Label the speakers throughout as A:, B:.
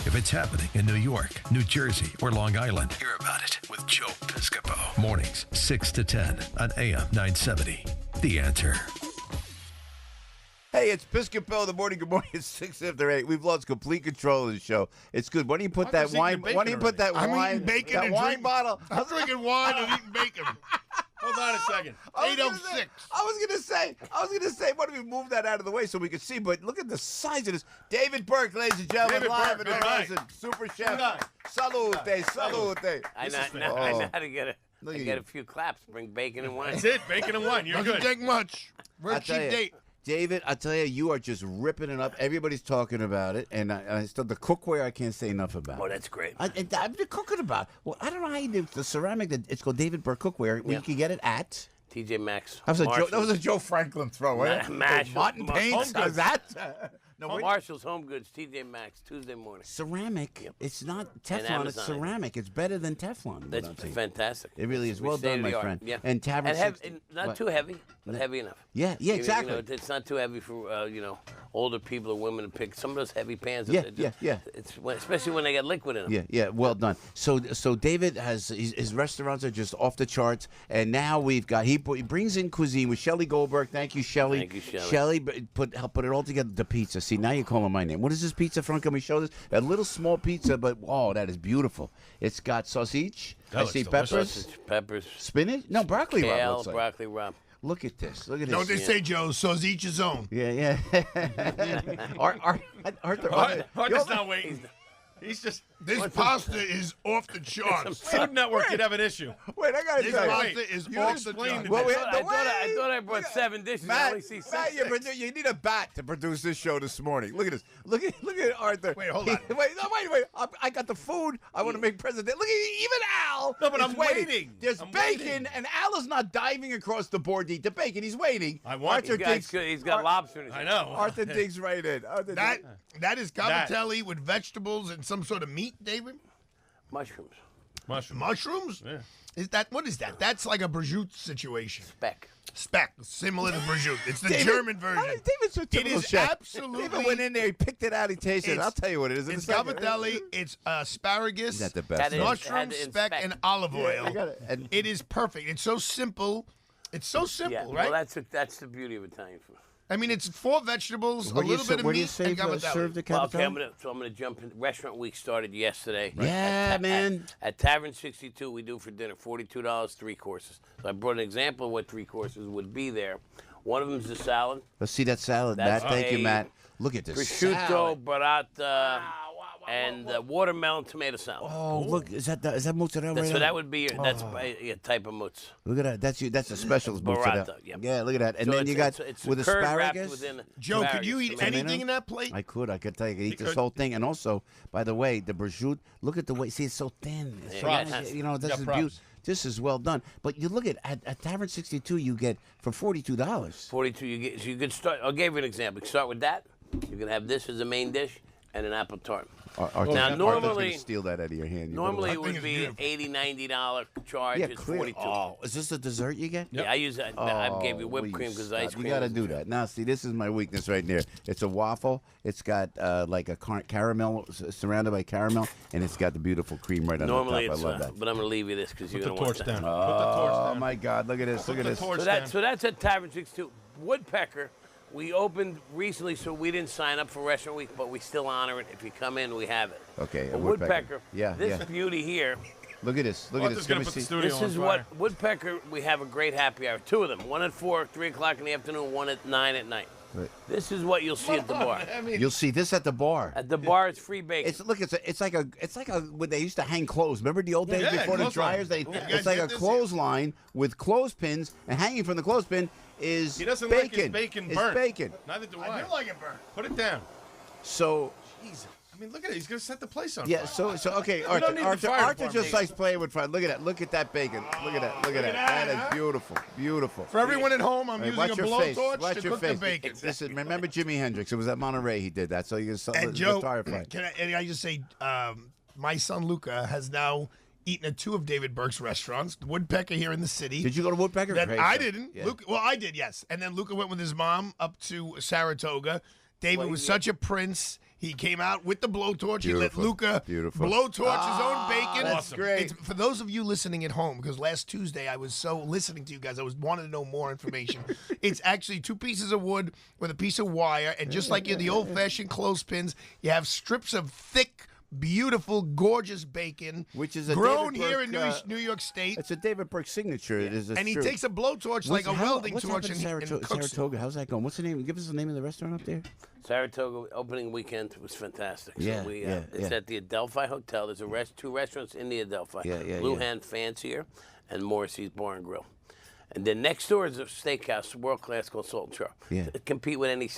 A: If it's happening in New York, New Jersey, or Long Island, hear about it with Joe Piscopo. Mornings, 6 to 10 on AM 970. The Answer.
B: Hey, it's Piscopo. The morning. Good morning. It's 6 after 8. We've lost complete control of the show. It's good. Why don't you put that wine? Why don't you put that
C: I'm
B: wine?
C: eating bacon
B: that
C: and
B: wine bottle.
C: I'm drinking wine and eating bacon.
D: Hold on a second.
C: 8:06.
B: I was gonna say, why don't we move that out of the way so we can see? But look at the size of this. David Burke, ladies and gentlemen,
D: David
B: live
D: Burke,
B: in the
D: all right.
B: Rosen. Super chef. Salute, salute.
E: I know how to get a few claps. Bring bacon and wine.
D: That's it. Bacon and wine. You're
C: Doesn't
D: good.
C: take much. We're
B: I'll
C: a cheap
B: tell you.
C: date.
B: David, I tell you, you are just ripping it up. Everybody's talking about it, and I still the cookware I can't say enough about.
E: Oh, that's great.
B: I've been cooking about. Well, I don't know how you do the ceramic. It's called David Burke Cookware.
E: Yeah.
B: You can get it at.
E: TJ Maxx.
B: That was a Joe Franklin throw, right?
E: Marshall.
B: Martin Paints.
E: Home
B: Was that? No, wait.
E: Marshall's Home Goods, TJ Maxx, Tuesday morning.
B: Ceramic.
E: Yep.
B: It's not Teflon. It's
E: Amazon.
B: ceramic. It's better than Teflon.
E: That's fantastic.
B: It really is. Well done, my friend.
E: Yeah.
B: And Tavern
E: and
B: 60
E: not too heavy, but heavy enough.
B: Yeah, exactly.
E: It's not too heavy for older people or women to pick. Some of those heavy pans.
B: Yeah.
E: It's especially when they get liquid in them.
B: Yeah. Well done. So David has his restaurants are just off the charts, and now we've got he brings in cuisine with Shelley Goldberg. Thank you, Shelley.
E: Thank you, Shelley.
B: Shelley help put it all together. The pizza. See, now you're calling my name. What is this pizza from? Can we show this? A little small pizza, but that is beautiful. It's got sausage. I see peppers,
E: Sausage, peppers,
B: spinach. No, broccoli.
E: kale,
B: looks like.
E: broccoli rabe.
B: Look at this. Look at
C: Know what they
B: this.
C: say, Joe? So's each his own.
B: Yeah.
D: Arthur's not waiting. He's just.
C: This pasta is off the charts.
D: Food Network could have an issue.
B: Wait, I gotta
C: This
B: tell you.
C: pasta is
D: You
C: off the
D: explained
C: charts.
D: it.
B: Well,
E: I thought I brought 7 dishes. I only see 6.
B: Matt, you need a bat to produce this show this morning. Look at this. Look at Arthur.
C: Wait, hold on.
B: Wait. I got the food. I want to make president. Look at even Al.
D: No, but
B: is
D: I'm waiting.
B: There's
D: I'm
B: bacon,
D: waiting.
B: and Al is not diving across the board to eat the bacon. He's waiting.
D: I want
B: Arthur
D: you
B: digs.
E: He's got lobster in his
D: I know.
B: Arthur digs right in.
C: That is cavatelli with vegetables and some sort of meat, David?
E: mushrooms.
C: Mushrooms?
D: Yeah.
C: What is that? That's like a prosciutto situation.
E: Speck.
C: Similar to prosciutto. It's the
B: David-
C: German version.
B: David's a typical
C: is
B: chef.
C: absolutely-
B: David went in there. He picked it out. He tasted it. I'll tell you what it is.
C: It's cavatelli, it's asparagus,
B: Is that the best?
C: mushroom,
E: Had it in
C: speck,
E: speck.
C: and olive oil.
B: I got it. And-
C: It is perfect. It's so simple. It's so simple,
E: Yeah,
C: right?
E: well, that's the beauty of Italian food.
C: I mean, it's 4 vegetables,
B: Where
C: a
B: do you
C: little
B: say-
C: bit of
B: where do you
C: meat,
B: say
C: and
B: to
C: cavatelli.
B: serve the
E: Well, okay,
B: cavatelli?
E: I'm gonna jump in. Restaurant Week started yesterday.
B: Yeah, man.
E: At Tavern 62, we do for dinner $42, 3 courses. So I brought an example of what 3 courses would be there. One of them is the salad.
B: Let's see that salad,
E: That's
B: Matt. Thank you,
E: a
B: Matt. Look at this
E: Prosciutto,
B: salad.
E: burrata, and watermelon tomato salad.
B: Oh, look, is that mozzarella?
E: So
B: right
E: that would be that's a type of mozz.
B: Look at that. That's a special mozzarella.
E: Burrata, yep.
B: Yeah, look at that. And
E: So
B: then
E: it's-
B: you got
E: it's
B: with
E: a curd wrapped
B: asparagus.
E: within
C: Joe, could you
E: asparagus.
C: eat anything in that plate?
B: I could tell you, I could eat this whole thing. And also, by the way, the prosciutto. Look at the way. See, it's so thin. It's
E: Yeah,
B: so,
E: props.
B: you know, this
D: Yeah,
B: is
D: props.
B: beautiful. This is well done. But you look at Tavern 62, you get for $42.
E: 42. You could start. I'll give you an example. You start with that. You can have this as a main dish and an apple tart.
B: Arthur's
E: Now,
B: gonna
E: normally-
B: steal that out of your hand. You
E: Normally
C: That
E: it
C: thing
E: would
C: is
E: be
C: beautiful.
E: $80-$90 charge.
B: yeah,
E: It's
B: clear.
E: 42.
B: Oh, is this the dessert you get?
E: Yeah, I use that. I gave you whipped
B: will
E: cream because
B: stop?
E: ice cream.
B: You got to
E: is-
B: do that. Now, see, this is my weakness right there. It's a waffle. It's got like a caramel, surrounded by caramel, and it's got the beautiful cream right on
E: Normally
B: the top.
E: it's.
B: I love that.
E: But I'm gonna leave you this because
D: Put
E: you're
D: the
E: gonna want
D: torch
E: that.
D: down. Put the torch
B: Oh,
D: down.
B: my God. Look at this. Look at
D: the
B: this.
D: torch
E: So,
D: down.
E: so that's at Tavern 62. Woodpecker, we opened recently, so we didn't sign up for Restaurant Week, but we still honor it. If you come in, we have it.
B: Okay, a
E: But
B: woodpecker. Yeah,
E: This
B: yeah.
E: beauty here.
B: Look at this. Look at
D: Arthur's
B: this.
D: gonna
B: Let me
D: put the
B: see.
D: studio
E: This
D: on
E: is
D: fire.
E: what Woodpecker. We have a great happy hour. 2 of them. One at 4, 3 o'clock in the afternoon. One at 9 at night.
B: Right.
E: This is what you'll see at the bar.
B: You'll see this at the bar.
E: At the bar, it's free bacon.
B: It's like a when they used to hang clothes. Remember the old days
D: Yeah,
B: before the
D: clothesline.
B: dryers?
C: guys
B: It's like
C: did
B: a
C: this?
B: clothesline with clothespins, and hanging from the clothespin is
D: He doesn't
B: bacon.
D: like his bacon
B: It's
D: burnt.
B: bacon.
D: Neither do
C: I
D: I.
C: do like it burnt.
D: Put it down.
B: So
D: Jeez. I mean, look at it. He's going to set the place on
B: yeah,
D: fire.
B: so okay,
D: don't need the
B: Arthur
D: fire
B: just
D: department.
B: likes playing with fire. Look at that. Look at that bacon. Look at that. Look at that. That is beautiful. Beautiful.
C: For everyone at home, I'm
B: Hey,
C: using
B: watch
C: a
B: your face.
C: blowtorch
B: Watch
C: to
B: your
C: cook the
B: face.
C: bacon.
B: This is, remember Jimi Hendrix? It was at Monterey he did that. So you can
C: And Joe,
B: tire fire.
C: can I just say, my son Luca has now eaten at 2 of David Burke's restaurants, Woodpecker here in the city.
B: Did you go to Woodpecker?
C: Then
B: Great
C: I
B: stuff.
C: didn't.
B: Yeah.
C: Luca, well, I did, yes. And then Luca went with his mom up to Saratoga. David
E: Well,
C: was
E: yeah.
C: such a prince. He came out with the blowtorch.
B: Beautiful.
C: He let Luca
B: Beautiful.
C: blowtorch his own bacon.
B: That's
D: Awesome.
B: great.
C: It's, for those of you listening at home, because last Tuesday I was so listening to you guys, I was wanting to know more information. It's actually 2 pieces of wood with a piece of wire, and just like the old-fashioned clothespins, you have strips of thick, beautiful, gorgeous bacon,
B: Which is a
C: grown
B: David
C: here in
B: Burke,
C: New York State.
B: It's a David Burke signature. It is.
C: And he
B: true.
C: takes a blowtorch like a welding
B: what's
C: torch
B: happening
C: and
B: in
C: cooks it.
B: Saratoga? How's that going? What's the name? Give us the name of the restaurant up there.
E: Saratoga opening weekend was fantastic.
B: Yeah,
E: so
B: yeah,
E: it's
B: yeah.
E: at the Adelphi Hotel. There's 2 restaurants in the Adelphi.
B: Yeah,
E: Blue
B: yeah.
E: Hand Fancier and Morrissey's Bar and Grill. And then next door is a steakhouse, world class called Salt and Char.
B: Yeah.
E: Compete with any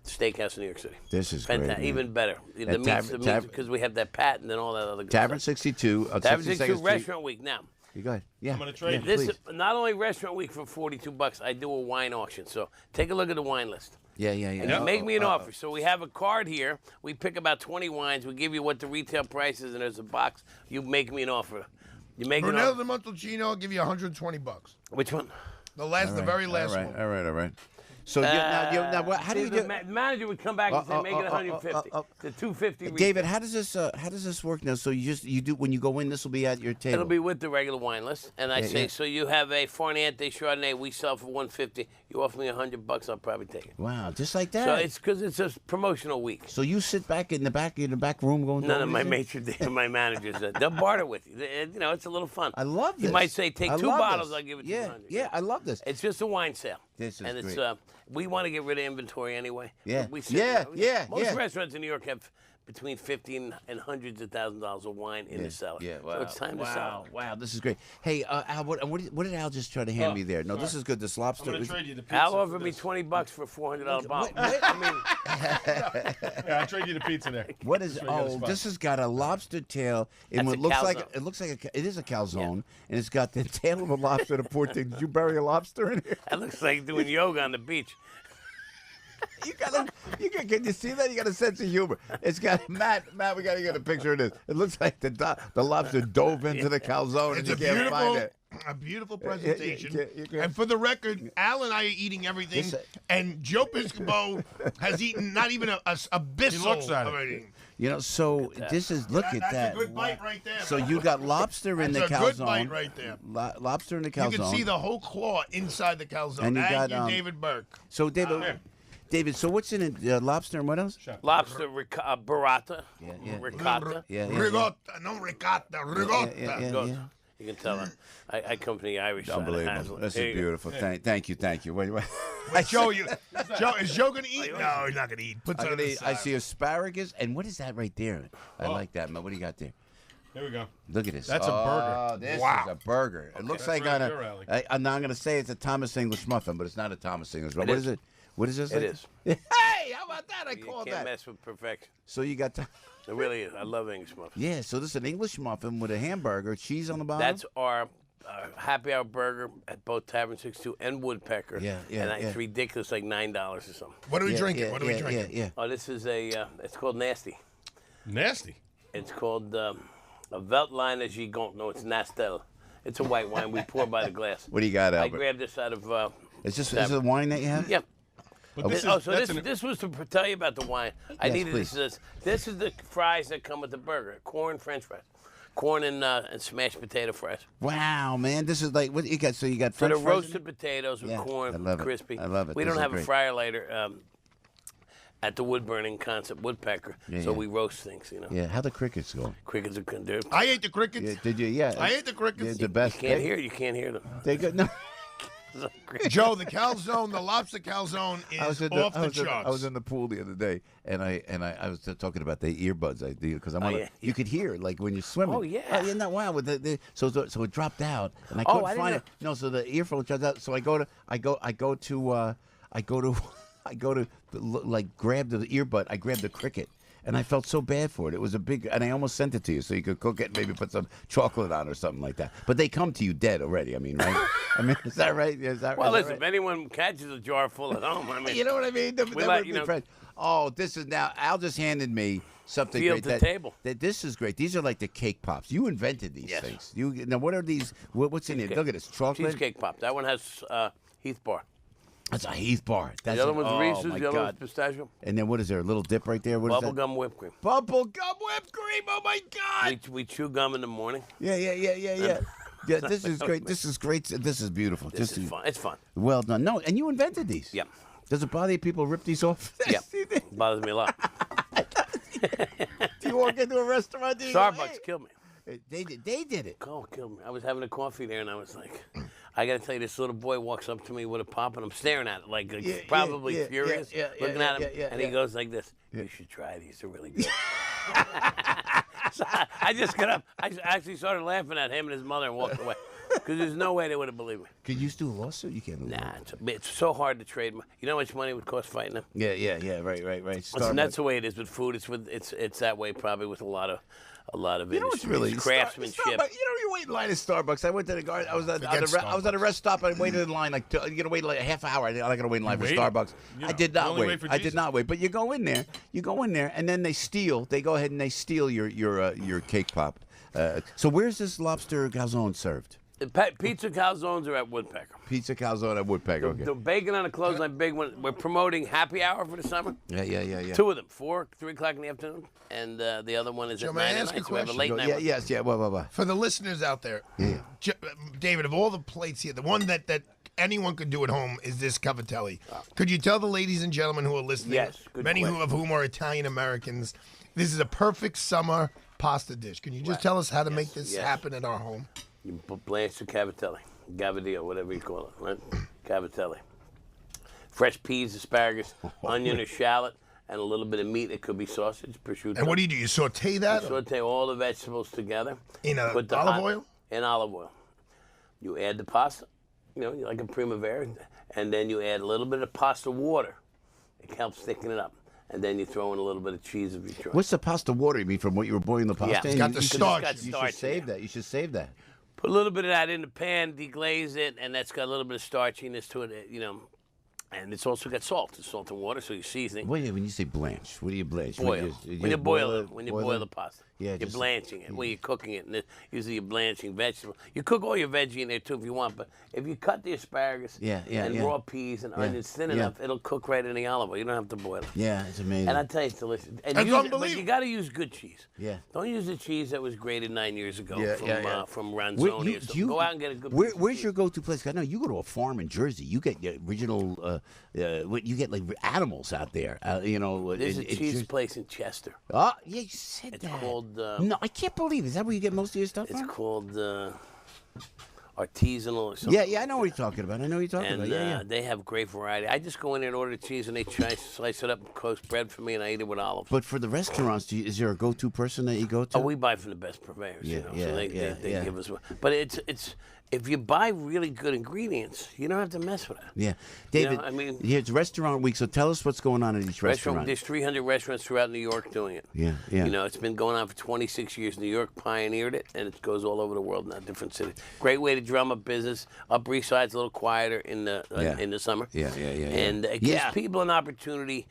E: steakhouse in New York City.
B: This is great, man.
E: Even better. The
B: That
E: meats, because we have that pat and then all that other good
B: Tavern
E: stuff.
B: 62.
E: Tavern
B: 62
E: 62 Restaurant Week. Now,
B: You go ahead. Yeah.
D: I'm gonna trade
B: yeah,
D: you.
E: this
B: please.
E: not only Restaurant Week for $42, I do a wine auction. So take a look at the wine list.
B: Yeah.
E: And you make me an offer. So we have a card here. We pick about 20 wines. We give you what the retail price is, and there's a box. You make me an offer. You make an
C: Brunello
E: offer.
C: de Montalcino, I'll give you $120.
E: Which one?
C: The very last
B: all right,
C: one.
B: All right. So now, how do
E: See,
B: you
E: the
B: do?
E: manager would come back and say, make it 150. The 250 retail.
B: David, how does this work now? So you do when you go in, this will be at your table.
E: It'll be with the regular wine list, and I say,
B: yeah.
E: so you have a Forniente Chardonnay we sell for $150. You offer me $100, I'll probably take it.
B: Wow, just like that.
E: So it's because it's a promotional week.
B: So you sit back in the back room going.
E: None of
B: down
E: my
B: these
E: maitre d', my managers, they'll barter with you. It's a little fun.
B: I love this.
E: You might say, take
B: I
E: 2
B: love
E: bottles,
B: this.
E: I'll give it to you.
B: Yeah,
E: 100.
B: yeah, I love this.
E: It's just a wine sale.
B: This is
E: and it's
B: great.
E: We want to get rid of inventory anyway.
B: Yeah.
E: We
B: Yeah.
E: Most restaurants in New York have between $50 and hundreds of thousands of dollars of wine in the cellar.
B: Yeah,
E: So it's time to sell.
B: Wow, this is great. Hey, Al, what did Al just try to hand me there? No, this is good. This
D: I'm
B: lobster.
D: gonna trade you the pizza.
E: Al
D: for
E: offered me
D: this.
E: $20 for a $400 bottle.
D: Yeah, I'll trade you the pizza there.
B: What is?
D: Show you the
B: Oh,
D: spot.
B: this has got a lobster tail. And
E: That's
B: it
E: a
B: looks like
E: calzone.
B: it looks like it is a calzone, and it's got the tail of a lobster. The poor thing. Did you bury a lobster in here?
E: That looks like doing yoga on the beach.
B: Can you see that? You got a sense of humor. It's got Matt. We got to get a picture of this. It looks like the lobster dove into the calzone, and
C: It's
B: you can't find it.
C: a beautiful presentation.
B: you can't-
C: And for the record, Al and I are eating everything, and Joe Piscopo has eaten not even a bissel
D: He looks at it.
C: of everything.
B: You know, so this is look at
C: That's
B: that.
C: a good bite right there.
B: So you got lobster in the
C: That's a
B: calzone.
C: good bite right there.
B: Lobster in the
C: You
B: calzone.
C: can see the whole claw inside the calzone.
B: And you
C: Thank
B: got,
C: you, David Burke.
B: So David, so what's in it? Lobster and what else?
E: Lobster burrata.
B: yeah.
E: Ricotta.
B: Yeah.
C: Ricotta, no ricotta, ricotta.
B: Yeah.
E: You can tell I come from the Irish side of
B: Unbelievable.
E: Hazlitt.
B: This
E: There
B: is
E: you go.
B: beautiful. Thank you. Wait.
C: Wait, Joe, is Joe going to eat? No, he's not going to eat. Put some on the
B: I
C: side.
B: see asparagus, and what is that right there? I like that, man. What do you got there?
D: Here we go.
B: Look at this.
D: That's a burger.
B: This is
C: Wow.
B: a burger. It looks
D: That's
B: like
D: right
B: on
D: up your alley.
B: I'm not going to say it's a Thomas English muffin, but it's not a Thomas English muffin. What is it? What is this?
E: It is.
B: Hey, how about that? I
E: You
B: called
E: can't
B: that.
E: mess with perfection.
B: So you got
E: It really is. I love English muffins.
B: yeah. So this is an English muffin with a hamburger, cheese on the bottom.
E: That's our happy hour burger at both Tavern 62 and Woodpecker.
B: Yeah,
E: And it's ridiculous, like $9 or something.
C: What are we drinking?
B: Yeah,
C: What are we drinking?
B: Yeah.
E: Oh, this is it's called Nasty.
D: Nasty.
E: It's called a Veltliner Gigant. No, it's Nastel. It's a white wine we pour by the glass.
B: What do you got,
E: I
B: Albert?
E: grabbed this out of.
B: Is this a wine that you have?
E: Yep.
D: But this
E: Oh,
D: is,
E: so
D: that's
E: this was to tell you about the wine. I
B: Yes,
E: needed
B: please.
E: this is the fries that come with the burger. Corn French fries. Corn and smashed potato fries.
B: Wow, man, this is like what you got. So you got
E: So
B: French
E: the
B: fries
E: roasted potatoes with
B: Yeah,
E: corn,
B: I love it.
E: crispy.
B: I love it.
E: We
B: This
E: don't
B: is
E: have
B: great.
E: a fryer lighter at the wood burning concept Woodpecker, so we roast things. You know,
B: Yeah, how the crickets go?
E: crickets are good. They're-
C: I ate the crickets.
B: Yeah, did you? Yeah,
C: I ate the crickets.
B: Yeah, the best.
E: You can't hear them.
B: They good. No.
C: Joe, the calzone, the lobster calzone is off the charts.
B: I was in the pool the other day, and I was talking about the earbuds I did because you could hear like when you're swimming.
E: Oh, yeah.
B: Isn't that wild? With so it dropped out, and I
E: Oh,
B: couldn't
E: I didn't
B: find
E: know.
B: it. No, so the earphone dropped out. So I go to like grab the earbud. I grabbed the cricket. And I felt so bad for it. It was a big, and I almost sent it to you so you could cook it and maybe put some chocolate on or something like that. But they come to you dead already. I mean, right? I mean, is that right? Is that,
E: Well,
B: is that
E: listen, if
B: right?
E: anyone catches a jar full at home, I mean,
B: You know what I mean? That
E: We
B: would
E: like,
B: be
E: you know-
B: fresh. Oh, this is now. Al just handed me something
E: Field
B: great.
E: to table.
B: This is great. These are like the cake pops. You invented these
E: Yes.
B: things. Now what are these? What's in here? Look at this chocolate.
E: cheesecake pop. That one has Heath Bar.
B: That's a Heath bar. That's
E: The other one's
B: oh,
E: Reese's,
B: my
E: the other
B: God.
E: one's pistachio.
B: And then what is there? A little dip right there? What is that?
E: Bubblegum whipped cream.
B: Bubblegum whipped cream. Oh, my God.
E: We chew gum in the morning.
B: Yeah. Yeah, this is great. This is great. This is beautiful.
E: This is fun. It's fun.
B: Well done. No, and you invented these.
E: Yeah.
B: Does it bother you people rip these off?
E: Yeah. Bothers me a lot.
B: Do you walk into a restaurant? Do you go,
E: Starbucks
B: "Hey."
E: killed me.
B: They did it.
E: Oh, killed me. I was having a coffee there, and I was like, I got to tell you, this little boy walks up to me with a pop, and I'm staring at it, like probably furious, looking at him, and he goes like this, you should try these. They're really good. So I just got up. I actually started laughing at him and his mother and walked away. Because there's no way they would have believed me.
B: Could you do a lawsuit? You can't.
E: Nah, it's so hard to trade. You know how much money it would cost fighting them?
B: Yeah. Right.
E: Listen, that's the way it is with food. It's that way probably with a lot of
B: You know what's really
E: craftsmanship.
B: You wait in line at Starbucks. I went to the garden. I was at a rest stop. I waited in line like you gotta wait like a half hour. I'm not gonna wait in line for Starbucks. I did not wait. I did not wait. But you go in there, and then they steal. They go ahead and they steal your cake pop. So where's this lobster calzone served?
E: Pizza calzones are at Woodpecker.
B: Pizza calzone at Woodpecker. Okay.
E: The bacon on a clothesline big one. We're promoting happy hour for the summer.
B: Yeah.
E: 2 of them, 3 o'clock in the afternoon, and the other one is
C: Joe,
E: at
C: may I
E: 9 at
C: ask
E: night.
C: a
E: So we have a
C: question?
E: late night.
B: Yes. Well.
C: For the listeners out there, David, of all the plates here, the one that anyone could do at home is this cavatelli. Could you tell the ladies and gentlemen who are listening,
E: Yes, good
C: many
E: question.
C: of whom are Italian Americans, this is a perfect summer pasta dish. Can you just tell us how to make this happen at our home?
E: You blanch the cavatelli, gabardino, whatever you call it, right? Cavatelli. Fresh peas, asparagus, onion or shallot, and a little bit of meat. It could be sausage, prosciutto.
C: And what do? You saute that?
E: You saute all the vegetables together.
C: In
E: Put the
C: olive oil?
E: In olive oil. You add the pasta, like a primavera, and then you add a little bit of pasta water. It helps thicken it up. And then you throw in a little bit of cheese if you try.
B: What's the pasta water you mean from what you were boiling the pasta?
E: Yeah.
B: in?
C: It's got the starch.
B: You should save that. You should save that.
E: Put a little bit of that in the pan, deglaze it, and that's got a little bit of starchiness to it, And it's also got salt. It's salt and water, so you're seasoning.
B: When you say blanch, what do you blanch?
E: Boil. When you boil the pasta.
B: Yeah,
E: you're
B: just-
E: blanching it. When you're cooking it, and usually you're blanching vegetables. You cook all your veggie in there too if you want, but if you cut the asparagus and raw peas and onions thin enough, it'll cook right in the olive oil. You don't have to boil it.
B: Yeah, it's amazing.
E: And I tell you, it's delicious. And
C: That's
E: but
C: unbelievable.
E: you got to use good cheese.
B: Yeah.
E: Don't use the cheese that was grated 9 years ago from
B: Where-
E: Ranzoni or something. Go out and get a good piece of
B: Where's
E: cheese.
B: your go-to place? I know you go to a farm in Jersey. You get the original. You get like animals out there.
E: There's a cheese
B: Jersey.
E: place in Chester.
B: Oh, yeah, you said
E: It's
B: that.
E: called.
B: No, I can't believe it. Is that where you get most of your stuff
E: It's
B: from?
E: called artisanal or something.
B: Yeah, I know what you're talking about.
E: And
B: Yeah.
E: they have great variety. I just go in there and order the cheese, and they slice it up and toast bread for me, and I eat it with olives.
B: But for the restaurants, is there a go-to person that you go to?
E: Oh, we buy from the best purveyors, so they
B: yeah.
E: give us. But it's if you buy really good ingredients, you don't have to mess with it.
B: Yeah, David. It's Restaurant Week, so tell us what's going on at each restaurant.
E: There's 300 restaurants throughout New York doing it.
B: Yeah.
E: It's been going on for 26 years. New York pioneered it, and it goes all over the world now, different cities. Great way to drum up business. Upper East Side's a little quieter in the summer.
B: Yeah.
E: And it gives people an opportunity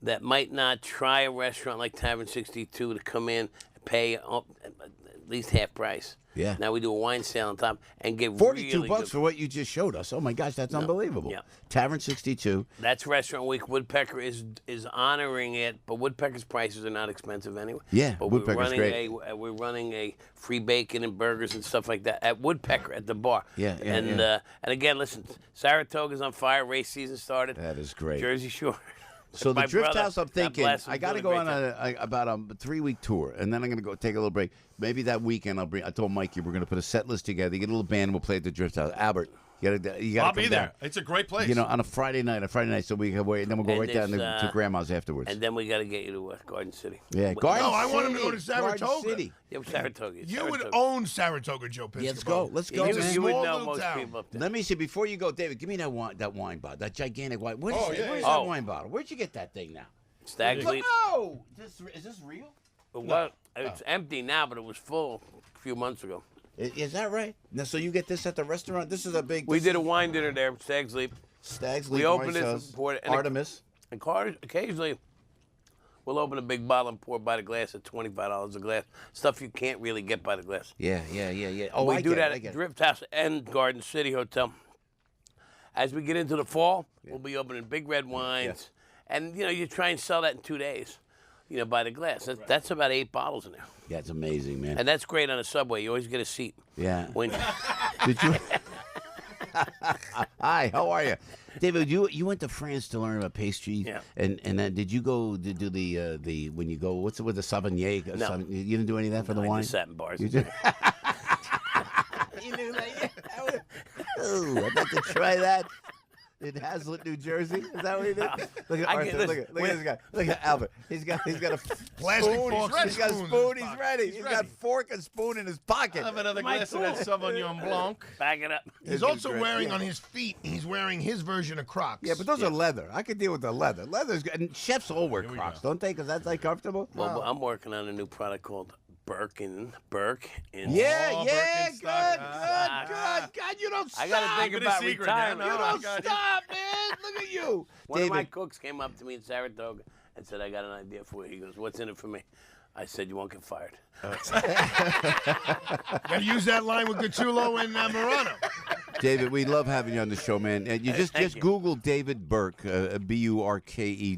E: that might not try a restaurant like Tavern 62 to come in and pay at least half price.
B: Yeah.
E: Now we do a wine sale on top and get
B: $42
E: really
B: for what you just showed us. Oh my gosh, that's unbelievable.
E: Yeah.
B: Tavern 62.
E: That's Restaurant Week. Woodpecker is honoring it, but Woodpecker's prices are not expensive anyway.
B: Yeah,
E: but
B: Woodpecker's great.
E: We're running a free bacon and burgers and stuff like that at Woodpecker at the bar. And again, listen, Saratoga's on fire. Race season started.
B: That is great.
E: Jersey Shore.
B: So the
E: My
B: Drift
E: brother,
B: House, I'm
E: God
B: thinking,
E: bless him,
B: I got to
E: doing
B: go
E: a
B: on
E: great
B: about a 3-week tour, and then I'm going to go take a little break. Maybe that weekend I told Mikey we're going to put a set list together. You get a little band, and we'll play at the Drift House. Albert, you got to
D: I'll
B: come
D: be
B: down.
D: there. It's a great place.
B: On a Friday night, so we can wait, and then we'll go right down to Grandma's afterwards.
E: And then we got to get you to Garden City.
B: Yeah, Garden
C: No, I
B: City.
C: want him to go to
B: Garden
C: Saratoga.
B: City.
E: Yeah, Saratoga.
C: You would
E: Saratoga.
C: own Saratoga, Joe Piscopo.
B: Yeah, let's go. Let's go,
C: It's a
B: man.
E: You would
C: small
E: know
C: little
E: most
C: town.
E: people up there.
B: Let me see. Before you go, David, give me that wine bottle, that gigantic wine. Where's
D: yeah.
B: that wine bottle? Where'd you get that thing now?
E: Stag's Leap.
B: Oh, is this real?
E: It's empty now, but it was full a few months ago.
B: Is that right? Now, so you get this at the restaurant? This is a big.
E: We did a wine dinner there, Stag's Leap.
B: Stag's
E: We
B: Leap
E: opened
B: wine
E: it
B: sauce,
E: and poured it.
B: Artemis.
E: And occasionally, we'll open a big bottle and pour by the glass at $25 a glass. Stuff you can't really get by the glass.
B: Yeah. Oh,
E: We
B: I
E: do
B: get
E: that
B: it, I
E: at
B: get it.
E: Drift House and Garden City Hotel. as we get into the fall, we'll be opening big red wines. And, you try and sell that in 2 days, by the glass. That's about 8 bottles in there.
B: Yeah, it's amazing, man.
E: And that's great on a Subway. You always get a seat.
B: Yeah.
E: Did you?
B: Hi, how are you? David, you went to France to learn about pastry.
E: Yeah.
B: And then did you go to do the when you go, what's it with the Sauvignon?
E: No.
B: You didn't do any of that for the
E: I
B: wine?
E: just sat in bars.
B: You did? You knew that? Oh, I'd like to try that. In Hazlitt, New Jersey? Is that what he did? Look at Arthur. Look at this guy. Look at Albert. He's got a
C: Plastic
B: spoon.
C: forks.
B: He's got a spoon. He's ready. He's got fork and spoon in his pocket.
D: I have another glass of that Sauvignon Blanc.
E: Back it up.
C: He's also wearing on his feet, he's wearing his version of Crocs.
B: Yeah, but those are leather. I could deal with the leather. Leather's good. And chefs all wear Crocs, don't they? Because that's like comfortable.
E: Well, I'm working on a new product called Burke.
B: Yeah, good.
E: God,
B: you don't stop.
E: I got to think
D: Keep it a
E: about
D: secret,
E: retirement.
B: You
D: I
B: don't
D: got
B: stop, man. Look at you.
E: One of my cooks came up to me in Saratoga and said, I got an idea for you. He goes, what's in it for me? I said, you won't get fired.
C: Got to use that line with Gattulo and Morano.
B: David, we love having you on the show, man. You just
E: you.
B: Google David Burke, Burke,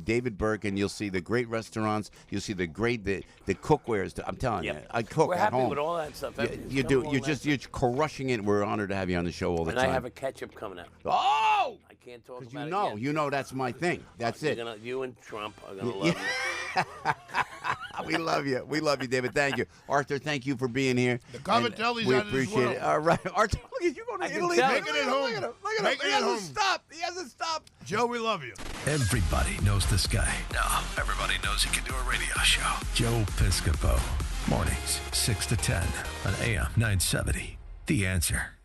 B: David Burke, and you'll see the great restaurants. You'll see the cookwares. I'm telling you, I cook
E: We're
B: at
E: happy
B: home.
E: with all that stuff.
B: You do. You're crushing it. We're honored to have you on the show all the
E: and
B: time.
E: I have a ketchup coming out.
B: Oh!
E: I can't talk about it yet.
B: You know that's my thing. That's it.
E: You and Trump are going to love me.
B: We love you. We love you, David. Thank you. Arthur, thank you for being here.
C: The Cavatelli's
B: we
C: out of this
B: appreciate
C: world.
B: it. All right. Arthur, look at you going to Italy.
E: tell.
B: Look
C: Making
B: at
C: it
B: him.
C: home.
B: Look at him. Look at him.
C: Making
B: He
C: it
B: hasn't
C: home.
B: stopped. He hasn't stopped.
C: Joe, we love you.
A: Everybody knows this guy. Now, everybody knows he can do a radio show. Joe Piscopo. Mornings, 6 to 10 on AM 970. The Answer.